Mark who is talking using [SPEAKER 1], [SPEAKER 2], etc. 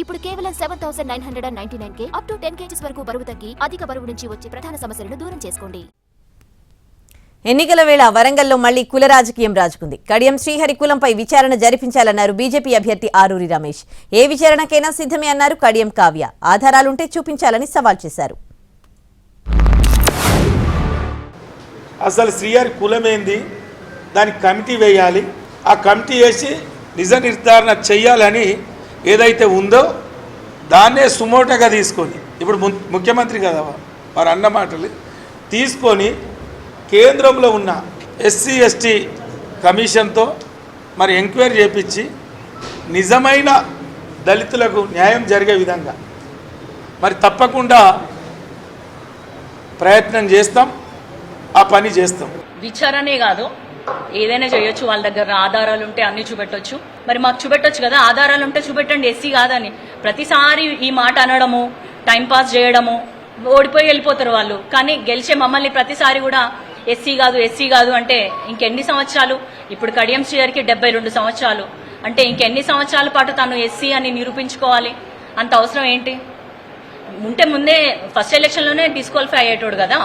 [SPEAKER 1] ఇప్పుడు కేవలం 7,999 up to 10 kgs వరకు బరువు తగ్గి అధిక బరువు నుంచి వచ్చే ప్రధాన సమస్యలను దూరం చేసుకోండి.
[SPEAKER 2] ఎన్నికల వేళ వరంగల్లో మళ్లీ కుల రాజకీయం రాజుకుంది. కడియం శ్రీహరి కులంపై విచారణ జరిపించాలన్నారు బీజేపీ అభ్యర్థి ఆరూరి రమేష్. ఏ విచారణకైనా సిద్ధమే అన్నారు కడియం కావ్య. ఆధారాలుంటే చూపించాలని సవాల్ చేశారు.
[SPEAKER 3] అసలు శ్రీహరి కులమేంది, దానికి కమిటీ వేయాలి, ఆ కమిటీ వేసి నిజ నిర్ధారణ చెయ్యాలని ఏదైతే ఉందో దాన్నే సుమోటగా తీసుకొని, ఇప్పుడు ముఖ్యమంత్రి కదా వారు అన్న మాటలు తీసుకొని కేంద్రంలో ఉన్న ఎస్సీ ఎస్టీ కమిషన్తో మరి ఎంక్వైరీ చేపించి నిజమైన దళితులకు న్యాయం జరిగే విధంగా మరి తప్పకుండా ప్రయత్నం చేస్తాం, ఆ పని చేస్తాం.
[SPEAKER 4] విచారణే కాదు, ఏదైనా చేయొచ్చు. వాళ్ళ దగ్గర ఆధారాలు ఉంటే అన్ని చూపెట్టొచ్చు. మరి మాకు చూపెట్టొచ్చు కదా, ఆధారాలు ఉంటే చూపెట్టండి ఎస్సీ కాదని. ప్రతిసారి ఈ మాట అనడము, టైంపాస్ చేయడము, ఓడిపోయి వెళ్ళిపోతారు వాళ్ళు. కానీ గెలిచే మమ్మల్ని ప్రతిసారి కూడా ఎస్సీ కాదు అంటే ఇంకెన్ని సంవత్సరాలు? ఇప్పుడు కడియం శ్రీహరికి 72 సంవత్సరాలు అంటే ఇంకెన్ని సంవత్సరాల పాటు తను ఎస్సీ అని నిరూపించుకోవాలి? అంత అవసరం ఏంటి? ఉంటే ముందే ఫస్ట్ ఎలక్షన్లోనే డిస్క్వాలిఫై అయ్యేటోడు కదా.